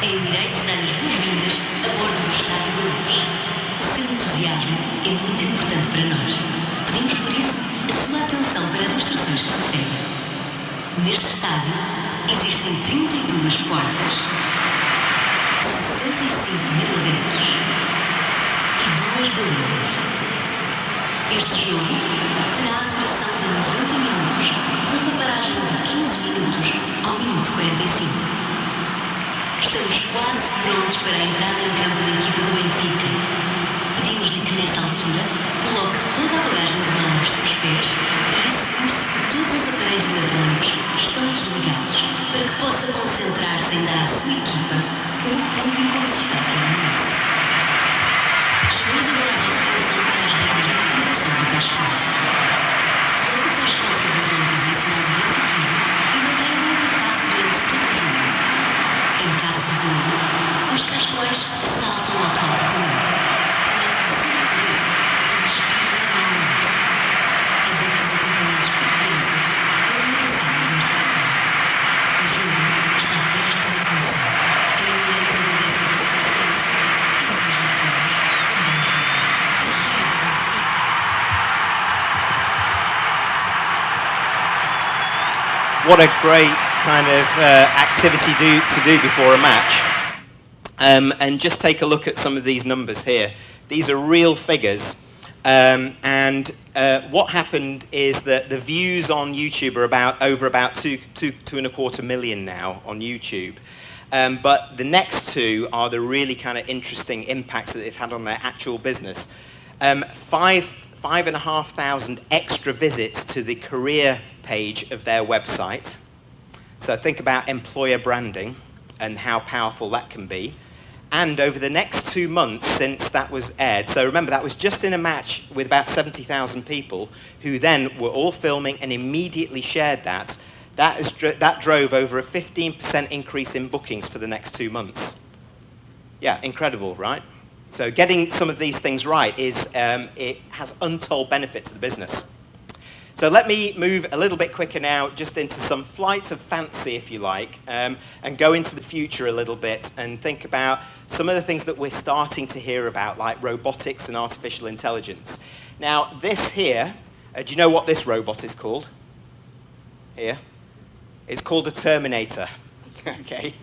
É Emirates dar as boas-vindas a bordo do Estádio da Luz. O seu entusiasmo é muito importante para nós. Pedimos, por isso, a sua atenção para as instruções que se seguem. Neste estádio, existem 32 portas, 65.000 adeptos e 2 balizas. Este jogo terá a duração de 90 minutos, com uma paragem de 15 minutos ao minuto 45. Estamos quase prontos para a entrada em campo da equipa do Benfica. Pedimos-lhe que nessa altura coloque toda a bagagem de mão aos seus pés e assegure-se que todos os aparelhos eletrónicos estão desligados para que possa concentrar-se em dar à sua equipa o apoio incondicional que ela merece. Chamamos agora a vossa atenção para as regras de utilização do cascol. Coloque o cascol sobre os ombros em sinal de benfiquismo e mantenha-o apertado durante todo o jogo. Em caso de golo, os cascóis saltam automaticamente. Coloque-o sobre a cabeça e respire normalmente. Adeptos acompanhados por crianças devem passar nesta altura. O jogo está prestes a começar. A Emirates agradece a vossa preferência e deseja a todos um bom jogo. A regra do Benfica. What a great kind of activity to do before a match. And just take a look at some of these numbers here. These are real figures. And what happened is that the views on YouTube are over about 2.25 million now on YouTube. But the next two are the really kind of interesting impacts that they've had on their actual business. 5,500 extra visits to the career page of their website. So think about employer branding and how powerful that can be. And over the next 2 months since that was aired, so remember that was just in a match with about 70,000 people who then were all filming and immediately shared that. That drove over a 15% increase in bookings for the next 2 months. Yeah, incredible, right? So getting some of these things right it has untold benefit to the business. So let me move a little bit quicker now just into some flight of fancy, if you like, and go into the future a little bit and think about some of the things that we're starting to hear about, like robotics and artificial intelligence. Now, this here, do you know what this robot is called? Here. It's called a Terminator. Okay,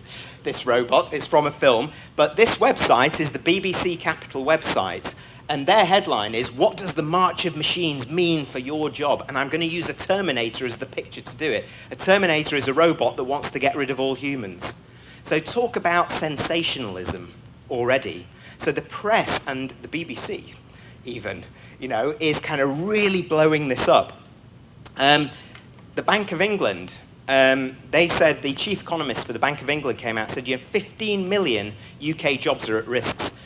this robot is from a film, but this website is the BBC Capital website. And their headline is, what does the march of machines mean for your job? And I'm going to use a Terminator as the picture to do it. A Terminator is a robot that wants to get rid of all humans. So talk about sensationalism already. So the press and the BBC even, is kind of really blowing this up. The Bank of England, they said, the chief economist for the Bank of England came out and said, 15 million UK jobs are at risk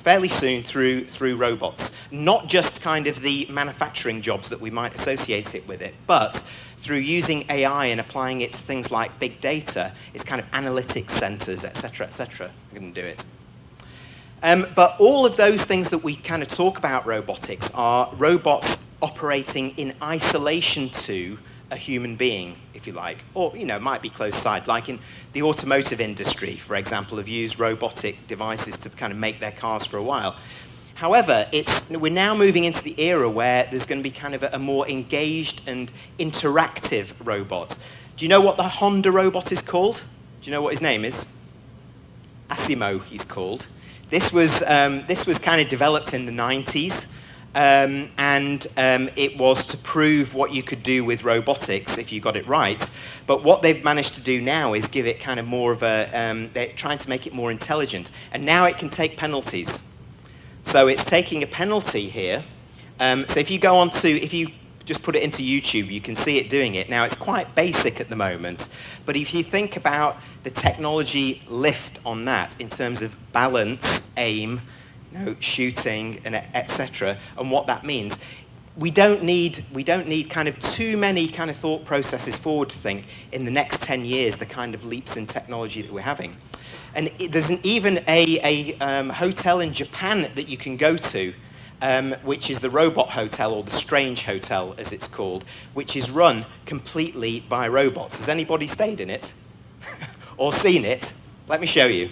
fairly soon through robots. Not just kind of the manufacturing jobs that we might associate it with it, but through using AI and applying it to things like big data, it's kind of analytics centers, etc., etc. I'm going to do it. But all of those things that we kind of talk about robotics are robots operating in isolation to a human being, if you like, or might be close side, like in the automotive industry, for example, have used robotic devices to kind of make their cars for a while. However, we're now moving into the era where there's going to be kind of a more engaged and interactive robot. Do you know what the Honda robot is called? Do you know what his name is? Asimo, he's called. This was kind of developed in the 90s. It was to prove what you could do with robotics if you got it right. But what they've managed to do now is give it kind of more of they're trying to make it more intelligent. And now it can take penalties. So it's taking a penalty here. So if you just put it into YouTube, you can see it doing it. Now it's quite basic at the moment. But if you think about the technology lift on that in terms of balance, aim, shooting, and etc., and what that means. We don't need kind of too many kind of thought processes forward to think in the next 10 years the kind of leaps in technology that we're having. And there's even a hotel in Japan that you can go to, which is the Robot Hotel, or the Strange Hotel as it's called, which is run completely by robots. Has anybody stayed in it or seen it? Let me show you.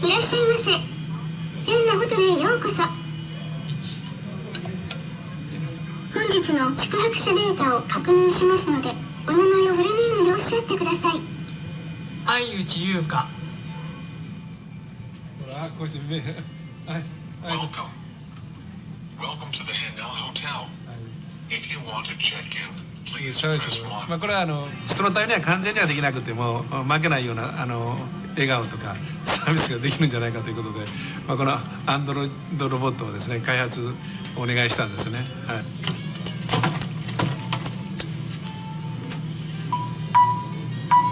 いらっしゃいませ。変なホテルへようこそ。本日の宿泊者データを確認しますので、お名前をフルネームでおっしゃってください。相内優香。Welcome. Welcome to the Handel Hotel. If you want to check in, please press まあ 1. これは人のためには完全にはできなくても負けないような笑顔とかサービスができるんじゃないかということで、まあ、このアンドロイドロボットをですね開発お願いしたんですね。はい。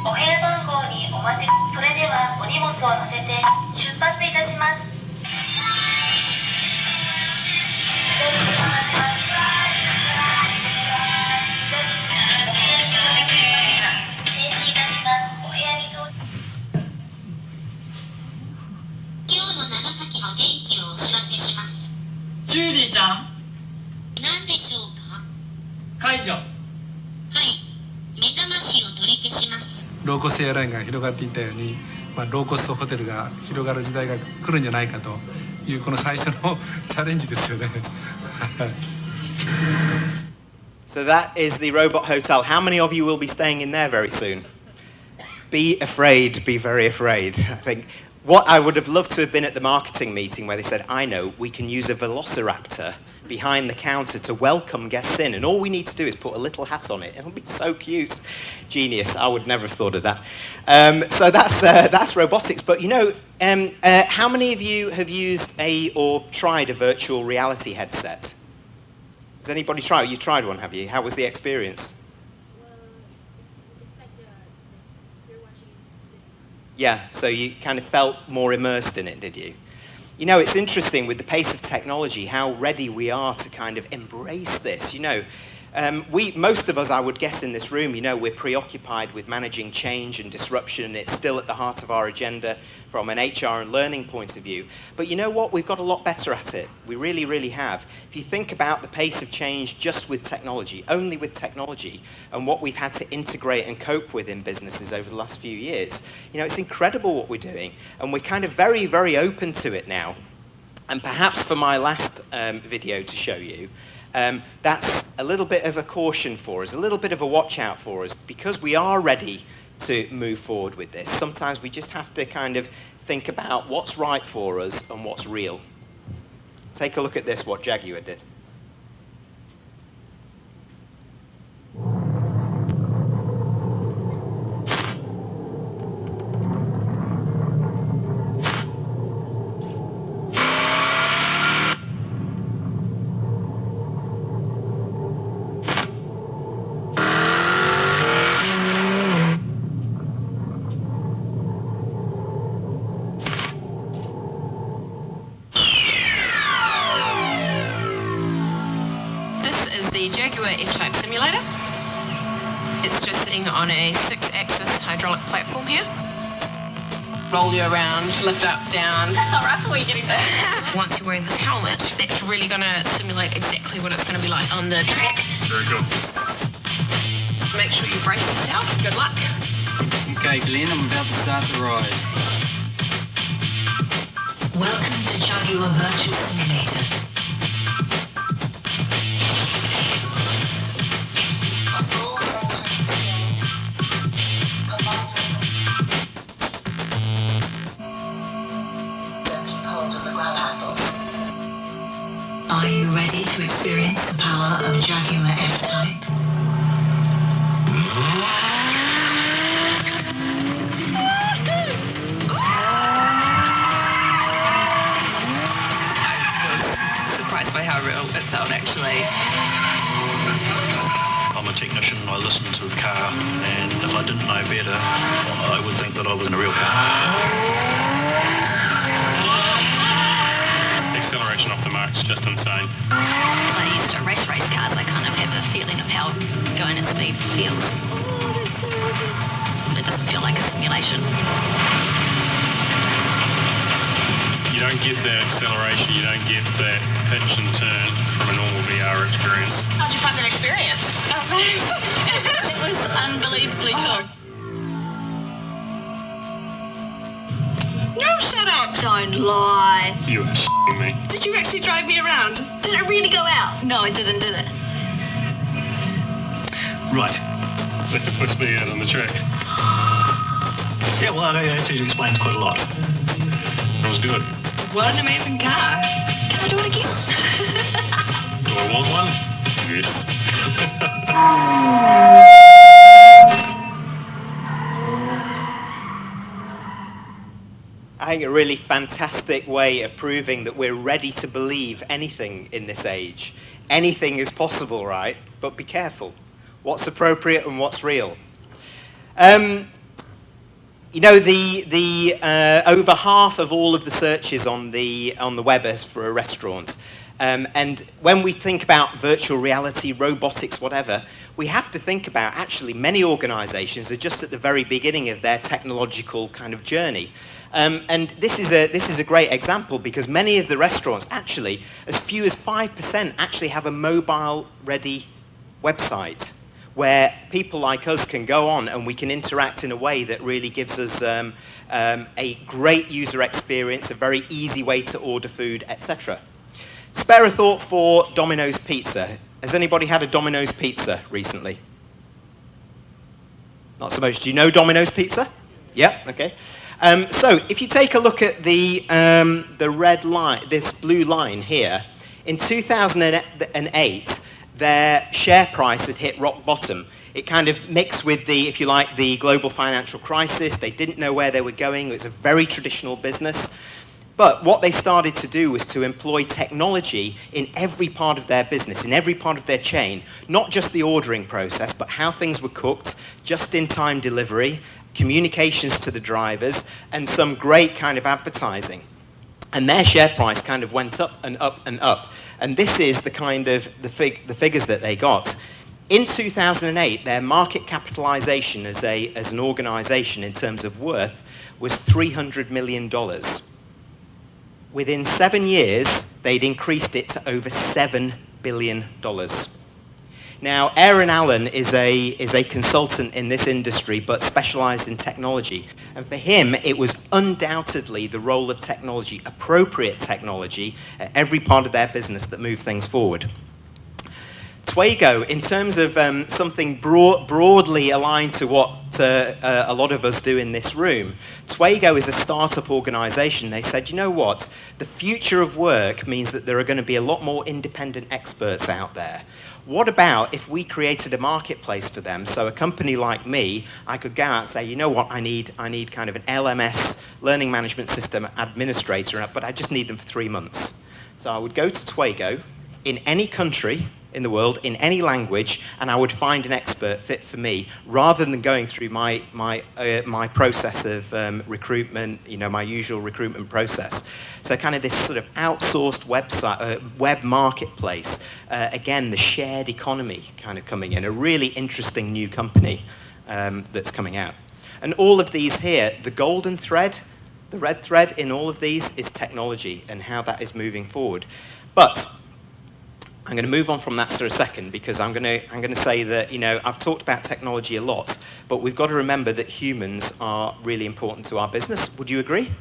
お部屋番号にお待ち。それではお荷物を乗せて出発いたします。停止いたします。お部屋に到着。今日の長崎の天気をお知らせします。ジュリーちゃん。何でしょうか。解除。はい。目覚ましを取り消します。ローコストエアラインが広がっていったように、まあ、ローコストホテルが広がる時代が来るんじゃないかというこの最初のチャレンジですよね。So that is the robot hotel. How many of you will be staying in there very soon? Be afraid, be very afraid. I think what I would have loved to have been at the marketing meeting where they said, I know, we can use a velociraptor behind the counter to welcome guests in, and all we need to do is put a little hat on it. It'll be so cute. Genius. I would never have thought of that. So that's robotics. But you know, how many of you have used or tried a virtual reality headset? Has anybody tried? You tried one, have you? How was the experience? It's like you're watching cinema. Yeah, so you kind of felt more immersed in it, did you? You know, it's interesting with the pace of technology, how ready we are to kind of embrace this. You know, most of us, I would guess in this room, you know, we're preoccupied with managing change and disruption, and it's still at the heart of our agenda from an HR and learning point of view. But you know what? We've got a lot better at it. We really, really have. If you think about the pace of change just with technology, only with technology, and what we've had to integrate and cope with in businesses over the last few years, you know, it's incredible what we're doing. And we're kind of very, very open to it now. And perhaps for my last video to show you, that's a little bit of a caution for us, a little bit of a watch out for us, because we are ready to move forward with this. Sometimes we just have to kind of think about what's right for us and what's real. Take a look at this, what Jaguar did. The Jaguar F-Type simulator. It's just sitting on a 6-axis hydraulic platform here. Roll you around, lift up, down. That's all right for you getting there. Once you're wearing this helmet, that's really going to simulate exactly what it's going to be like on the track. Very good. Make sure you brace yourself. Good luck. Okay, Glenn, I'm about to start the ride. Welcome to Jaguar Virtual Simulator. Are you ready to experience the power of Jaguar F-Type? I was surprised by how real it felt, actually. I'm a technician, I listen to the car, and if I didn't know better, I would think that I was in a real car. Acceleration off the mark's just insane. I used to race cars. I kind of have a feeling of how going at speed feels. It doesn't feel like a simulation. You don't get that acceleration, you don't get that pitch and turn from a normal VR experience. How'd you find that experience? Amazing. was unbelievably cool. No, shut up. Don't lie. You are s***ing me. Did you actually drive me around? Did it really go out? No, it didn't, did it? Right. That puts me out on the track. Yeah, well, that actually explains quite a lot. That was good. What an amazing car. Can I do it again? Do I want one? Yes. I think a really fantastic way of proving that we're ready to believe anything in this age. Anything is possible, right? But be careful. What's appropriate and what's real? You know, over half of all of the searches on the web is for a restaurant. And when we think about virtual reality, robotics, whatever, we have to think about actually many organizations are just at the very beginning of their technological kind of journey. And this is a great example because many of the restaurants actually, as few as 5% actually have a mobile-ready website where people like us can go on and we can interact in a way that really gives us a great user experience, a very easy way to order food, etc. Spare a thought for Dominos Pizza. Has anybody had a Dominos Pizza recently? Not so much. Do you know Dominos Pizza? Yeah, okay. So if you take a look at the red line, this blue line here, in 2008, their share price had hit rock bottom. It kind of mixed with the, if you like, the global financial crisis. They didn't know where they were going. It was a very traditional business. But what they started to do was to employ technology in every part of their business, in every part of their chain, not just the ordering process, but how things were cooked, just-in-time delivery, communications to the drivers, and some great kind of advertising. And their share price kind of went up and up and up. And this is the kind of the figures that they got. In 2008, their market capitalization as an organization in terms of worth was $300 million. Within 7 years, they'd increased it to over $7 billion. Now, Aaron Allen is a consultant in this industry, but specialized in technology. And for him, it was undoubtedly the role of technology, appropriate technology, at every part of their business that moved things forward. Twago, in terms of something broadly aligned to what a lot of us do in this room, Twago is a startup organization. They said, you know what? The future of work means that there are going to be a lot more independent experts out there. What about if we created a marketplace for them? So a company like me, I could go out and say, you know what, I need kind of an LMS, learning management system administrator, but I just need them for 3 months. So I would go to Twago in any country in the world, in any language, and I would find an expert fit for me, rather than going through my process of recruitment, you know, my usual recruitment process. So kind of this sort of outsourced website, web marketplace. Again, the shared economy kind of coming in, a really interesting new company that's coming out. And all of these here, the golden thread, the red thread in all of these is technology and how that is moving forward. But I'm going to move on from that for a second because I'm going to say that, you know, I've talked about technology a lot, but we've got to remember that humans are really important to our business. Would you agree?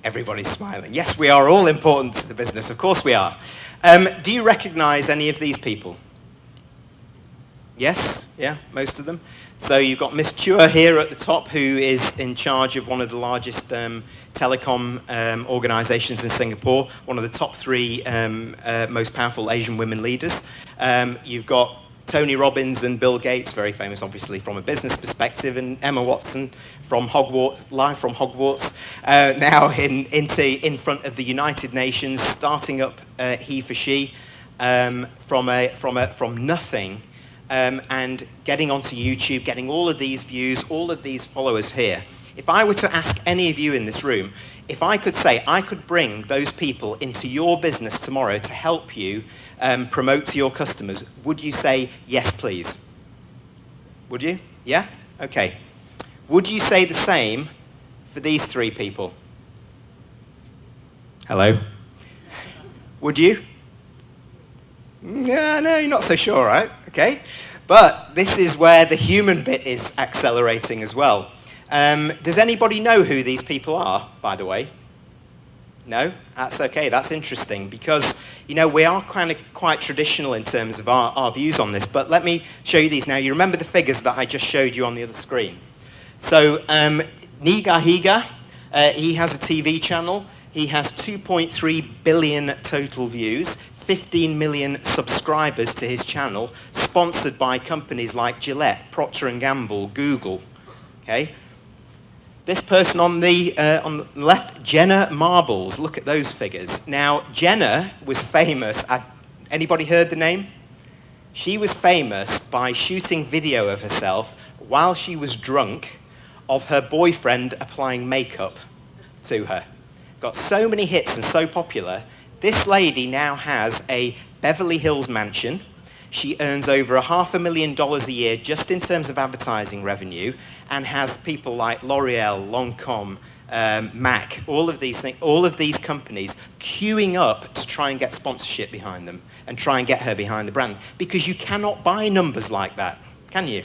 Everybody's smiling. Yes, we are all important to the business. Of course we are. Do you recognize any of these people? Yes? Yeah, most of them. So you've got Miss Chua here at the top, who is in charge of one of the largest telecom organizations in Singapore, one of the top 3 most powerful Asian women leaders. You've got Tony Robbins and Bill Gates, very famous obviously from a business perspective, and Emma Watson from Hogwarts, live from Hogwarts, now in front of the United Nations, starting up He for She from nothing, and getting onto YouTube, getting all of these views, all of these followers here. If I were to ask any of you in this room, if I could say I could bring those people into your business tomorrow to help you promote to your customers, would you say, yes, please? Would you? Yeah? Okay. Would you say the same for these 3 people? Hello? Would you? Yeah, no, you're not so sure, right? Okay. But this is where the human bit is accelerating as well. Does anybody know who these people are, by the way? No? That's okay, that's interesting, because, you know, we are kind of quite traditional in terms of our views on this, but let me show you these now. You remember the figures that I just showed you on the other screen. So, Niga Higa, he has a TV channel. He has 2.3 billion total views, 15 million subscribers to his channel, sponsored by companies like Gillette, Procter & Gamble, Google, okay? This person on the left, Jenna Marbles, look at those figures. Now, Jenna was famous, anybody heard the name? She was famous by shooting video of herself while she was drunk of her boyfriend applying makeup to her. Got so many hits and so popular. This lady now has a Beverly Hills mansion. She earns over $500,000 a year just in terms of advertising revenue, and has people like L'Oreal, Lancôme, Mac, all of these things, all of these companies queuing up to try and get sponsorship behind them and try and get her behind the brand, because you cannot buy numbers like that, can you?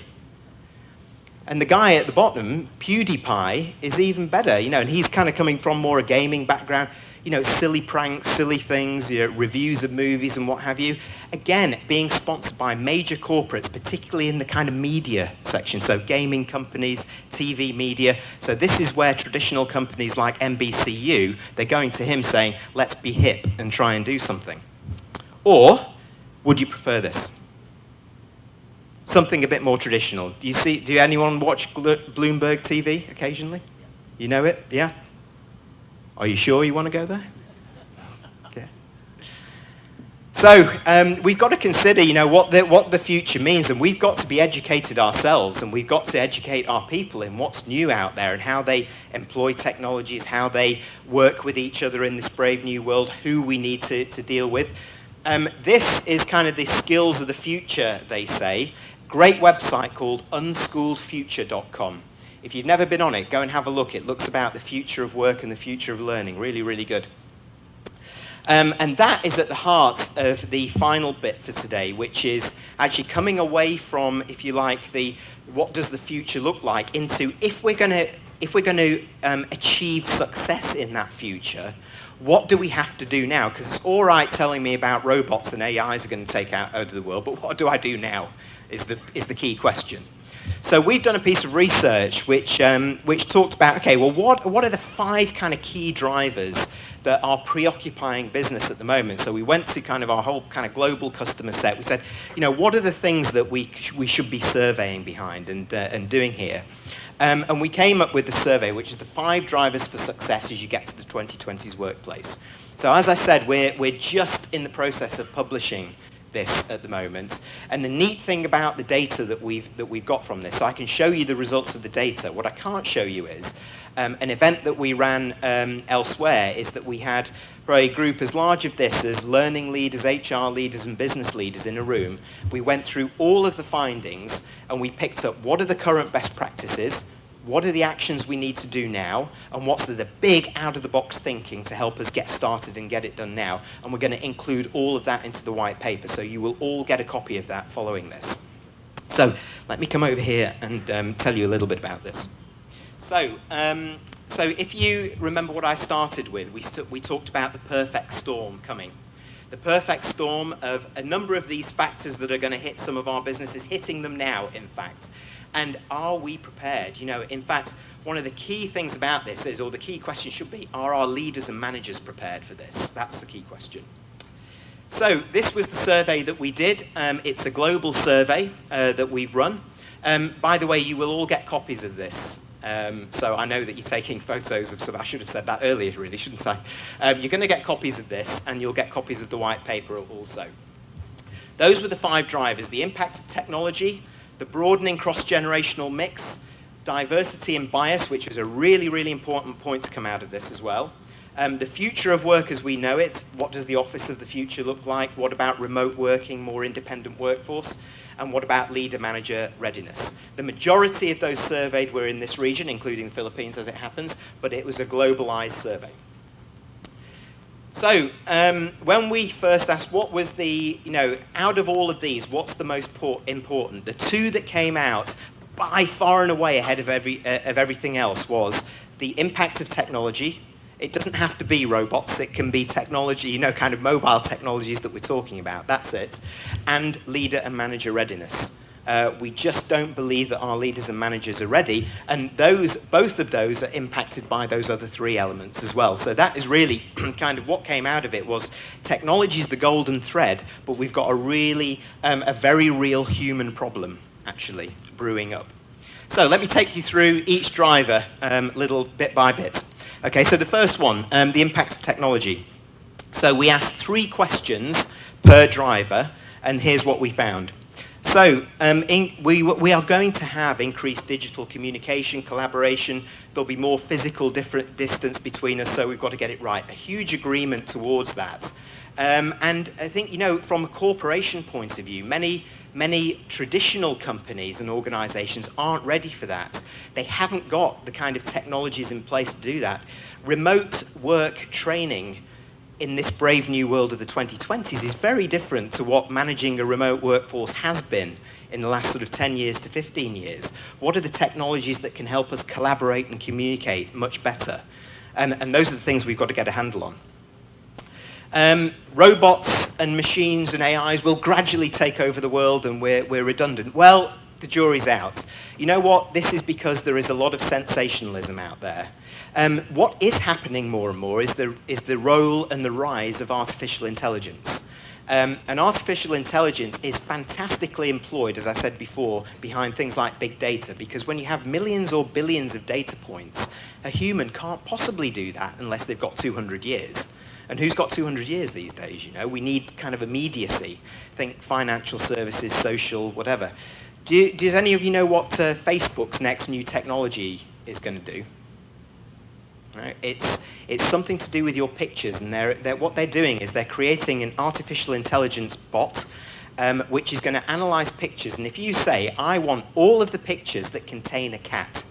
And the guy at the bottom, PewDiePie, is even better, you know, and he's kind of coming from more a gaming background. You know, silly pranks, silly things, you know, reviews of movies and what have you. Again, being sponsored by major corporates, particularly in the kind of media section, so gaming companies, TV media. So this is where traditional companies like NBCU, they're going to him saying, let's be hip and try and do something. Or, would you prefer this? Something a bit more traditional. Do anyone watch Bloomberg TV occasionally? You know it, yeah? Are you sure you want to go there? Okay. So we've got to consider, you know, what the future means, and we've got to be educated ourselves, and we've got to educate our people in what's new out there and how they employ technologies, how they work with each other in this brave new world, who we need to deal with. This is kind of the skills of the future, they say. Great website called unschooledfuture.com. If you've never been on it, go and have a look. It looks about the future of work and the future of learning. Really, really good. And that is at the heart of the final bit for today, which is actually coming away from, if you like, the what does the future look like, into if we're going to achieve success in that future, what do we have to do now? Because it's all right telling me about robots and AIs are going to take over the world, but what do I do now is the key question. So we've done a piece of research which talked about, okay, well, what are the 5 kind of key drivers that are preoccupying business at the moment? So we went to kind of our whole kind of global customer set. We said, you know, what are the things that we should be surveying behind and doing here? And we came up with the survey, which is the 5 drivers for success as you get to the 2020s workplace. So as I said, we're just in the process of publishing this at the moment, and the neat thing about the data that we've got from this, so I can show you the results of the data. What I can't show you is an event that we ran elsewhere is that we had for a group as large of this as learning leaders, HR leaders, and business leaders in a room. We went through all of the findings and we picked up what are the current best practices, what are the actions we need to do now, and what's the big out-of-the-box thinking to help us get started and get it done now. And we're going to include all of that into the white paper, so you will all get a copy of that following this. So let me come over here and tell you a little bit about this. So if you remember what I started with, we talked about the perfect storm coming. The perfect storm of a number of these factors that are going to hit some of our businesses, hitting them now, in fact. And are we prepared? You know, in fact, one of the key things about this is, or the key question should be, are our leaders and managers prepared for this? That's the key question. So this was the survey that we did. It's a global survey that we've run. By the way, you will all get copies of this. So I know that you're taking photos of some, I should have said that earlier, really, shouldn't I? You're going to get copies of this, and you'll get copies of the white paper also. Those were the 5 drivers: the impact of technology, the broadening cross-generational mix, diversity and bias, which is a really, really important point to come out of this as well. The future of work as we know it, what does the office of the future look like? What about remote working, more independent workforce? And what about leader-manager readiness? The majority of those surveyed were in this region, including the Philippines as it happens, but it was a globalized survey. So, when we first asked what was the, out of all of these, what's the most important? The two that came out by far and away ahead of everything else was the impact of technology. It doesn't have to be robots, it can be technology, kind of mobile technologies that we're talking about, that's it. And leader and manager readiness. We just don't believe that our leaders and managers are ready, and both of those are impacted by those other three elements as well. So that is really kind of what came out of it was technology is the golden thread, but we've got a very real human problem actually brewing up. So let me take you through each driver little bit by bit. Okay, so the first one, the impact of technology. So we asked 3 questions per driver, and here's what we found. So we are going to have increased digital communication, collaboration. There'll be more physical distance between us, so we've got to get it right. A huge agreement towards that. And I think, from a corporation point of view, many traditional companies and organizations aren't ready for that. They haven't got the kind of technologies in place to do that. Remote work training in this brave new world of the 2020s is very different to what managing a remote workforce has been in the last sort of 10 years to 15 years. What are the technologies that can help us collaborate and communicate much better? And those are the things we've got to get a handle on. Robots and machines and AIs will gradually take over the world and we're redundant. Well, the jury's out. You know what? This is because there is a lot of sensationalism out there. What is happening more and more is the role and the rise of artificial intelligence. And artificial intelligence is fantastically employed, as I said before, behind things like big data, because when you have millions or billions of data points, a human can't possibly do that unless they've got 200 years. And who's got 200 years these days? We need kind of immediacy. Think financial services, social, whatever. Does any of you know what Facebook's next new technology is going to do? Right? It's something to do with your pictures, and what they're doing is they're creating an artificial intelligence bot which is going to analyze pictures, and if you say, I want all of the pictures that contain a cat,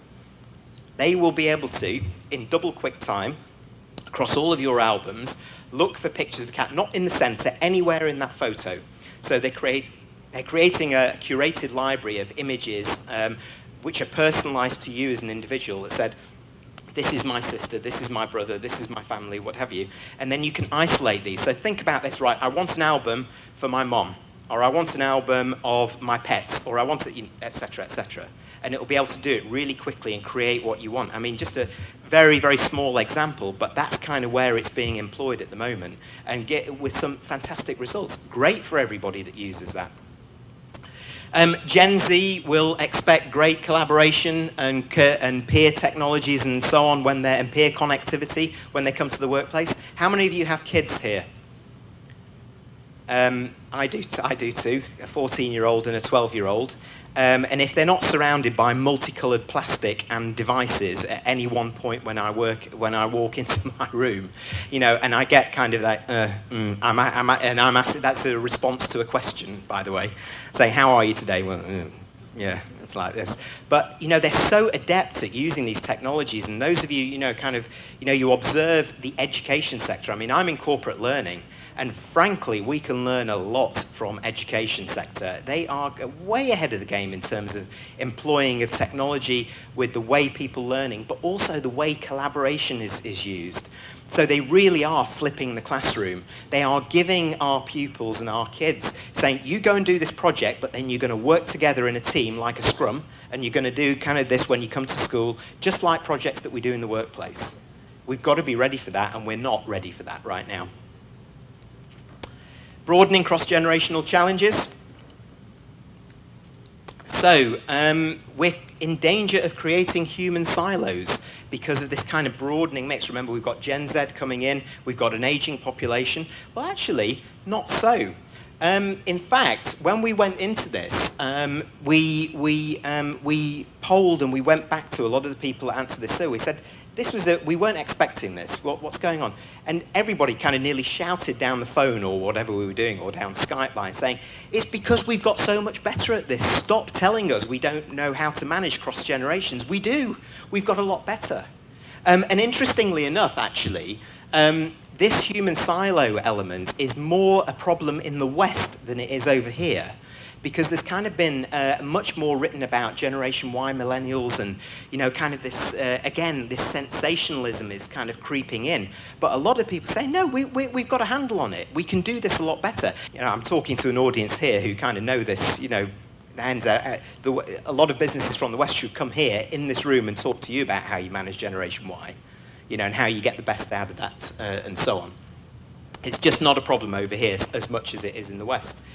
they will be able to, in double quick time, across all of your albums, look for pictures of a cat, not in the center, anywhere in that photo. So they're creating a curated library of images which are personalized to you as an individual that said, this is my sister, this is my brother, this is my family, what have you. And then you can isolate these. So think about this, right, I want an album for my mom, or I want an album of my pets, or I want it, et cetera, et cetera. And it will be able to do it really quickly and create what you want. I mean, just a very, very small example, but that's kind of where it's being employed at the moment, and get with some fantastic results. Great for everybody that uses that. Gen Z will expect great collaboration and peer technologies and so on and peer connectivity when they come to the workplace. How many of you have kids here? I do too, a 14-year-old and a 12-year-old. And if they're not surrounded by multicolored plastic and devices at any one point when I walk into my room, and I get kind of like, I'm asking, that's a response to a question, by the way, saying, how are you today? Well, yeah, it's like this. But, they're so adept at using these technologies, and those of you, you observe the education sector. I mean, I'm in corporate learning, and frankly, we can learn a lot from education sector. They are way ahead of the game in terms of employing of technology with the way people learning, but also the way collaboration is used. So they really are flipping the classroom. They are giving our pupils and our kids, saying, you go and do this project, but then you're going to work together in a team like a scrum, and you're going to do kind of this when you come to school, just like projects that we do in the workplace. We've got to be ready for that, and we're not ready for that right now. Broadening cross-generational challenges. So, we're in danger of creating human silos because of this kind of broadening mix. Remember, we've got Gen Z coming in, we've got an aging population. Well, actually, not so. In fact, when we went into this, we polled and we went back to a lot of the people that answered this. So we said, we weren't expecting this. What's going on? And everybody kind of nearly shouted down the phone or whatever we were doing, or down Skype line, saying, it's because we've got so much better at this. Stop telling us we don't know how to manage cross-generations. We do. We've got a lot better. And interestingly enough, actually, this human silo element is more a problem in the West than it is over here. Because there's kind of been much more written about Generation Y, millennials, and kind of this, again, this sensationalism is kind of creeping in. But a lot of people say, no, we've got a handle on it. We can do this a lot better. I'm talking to an audience here who kind of know this, and a lot of businesses from the West should come here in this room and talk to you about how you manage Generation Y, and how you get the best out of that, and so on. It's just not a problem over here as much as it is in the West.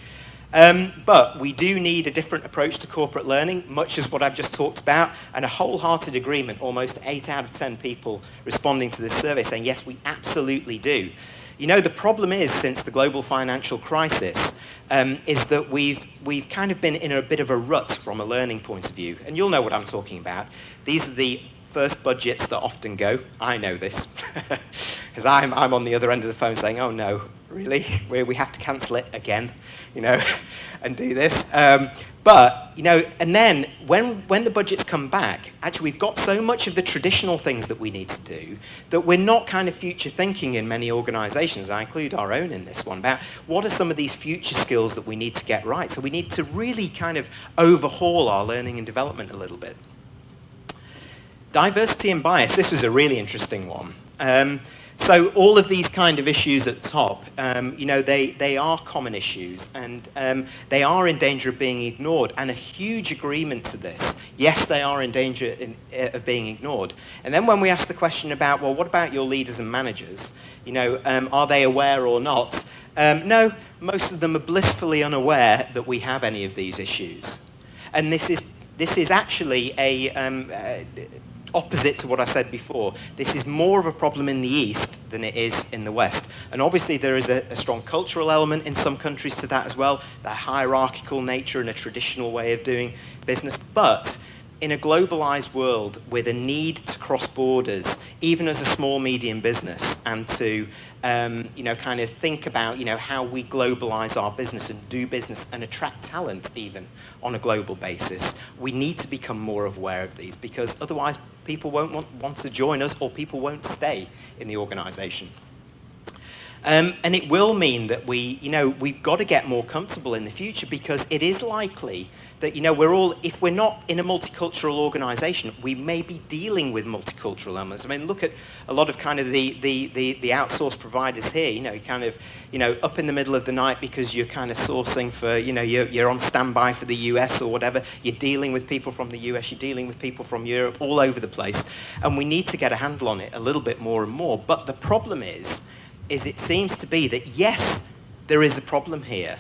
But we do need a different approach to corporate learning, much as what I've just talked about, and a wholehearted agreement, almost 8 out of 10 people responding to this survey saying, yes, we absolutely do. The problem is, since the global financial crisis, is that we've kind of been in a bit of a rut from a learning point of view. And you'll know what I'm talking about. These are the first budgets that often go. I know this, because I'm on the other end of the phone saying, oh no, really? We have to cancel it again, and do this. But, and then when the budgets come back, actually we've got so much of the traditional things that we need to do that we're not kind of future thinking in many organizations, and I include our own in this one, about what are some of these future skills that we need to get right. So we need to really kind of overhaul our learning and development a little bit. Diversity and bias, this was a really interesting one. So all of these kind of issues at the top, they are common issues, and they are in danger of being ignored, and a huge agreement to this. Yes, they are in danger of being ignored. And then when we ask the question about, well, what about your leaders and managers? Are they aware or not? No, most of them are blissfully unaware that we have any of these issues. And this is actually opposite to what I said before. This is more of a problem in the East than it is in the West. And obviously there is a strong cultural element in some countries to that as well, that hierarchical nature and a traditional way of doing business. But in a globalized world with a need to cross borders, even as a small, medium business, and to kind of think about, how we globalize our business and do business and attract talent even on a global basis, we need to become more aware of these, because otherwise people won't want to join us, or people won't stay in the organization. And it will mean that we've got to get more comfortable in the future, because it is likely that, if we're not in a multicultural organization, we may be dealing with multicultural elements. I mean, look at a lot of kind of the outsourced providers here, up in the middle of the night because you're kind of sourcing for, you're on standby for the US or whatever. You're dealing with people from the US, you're dealing with people from Europe, all over the place. And we need to get a handle on it a little bit more and more. But the problem is it seems to be that, yes, there is a problem here.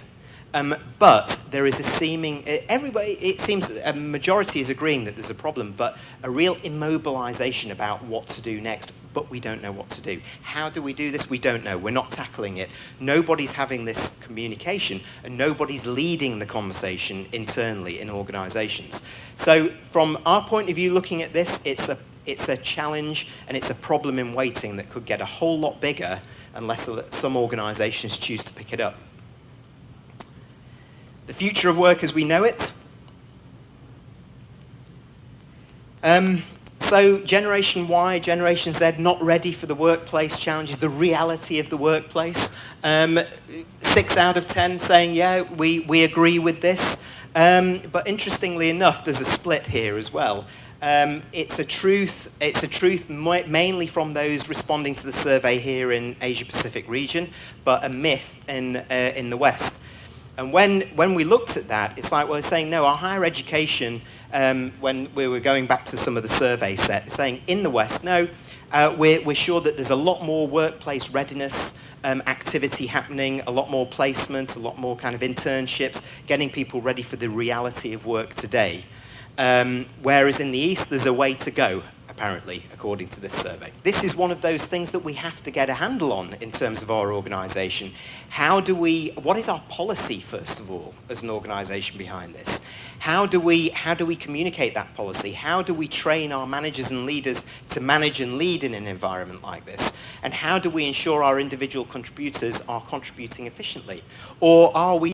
But there is a it seems a majority is agreeing that there's a problem, but a real immobilization about what to do next, but we don't know what to do. How do we do this? We don't know. We're not tackling it. Nobody's having this communication, and nobody's leading the conversation internally in organizations. So from our point of view, looking at this, it's a challenge, and it's a problem in waiting that could get a whole lot bigger unless some organizations choose to pick it up. The future of work as we know it. So Generation Y, Generation Z, not ready for the workplace challenges, the reality of the workplace. 6 out of 10 saying, yeah, we agree with this. But interestingly enough, there's a split here as well. It's a truth mainly from those responding to the survey here in Asia Pacific region, but a myth in the West. And when we looked at that, it's like, well, they're saying, no, our higher education, when we were going back to some of the survey set, saying in the West, no, we're sure that there's a lot more workplace readiness activity happening, a lot more placement, a lot more kind of internships, getting people ready for the reality of work today. Whereas in the East, there's a way to go, apparently, according to this survey. This is one of those things that we have to get a handle on in terms of our organization. What is our policy, first of all, as an organization behind this? How do we communicate that policy? How do we train our managers and leaders to manage and lead in an environment like this? And how do we ensure our individual contributors are contributing efficiently? Or are we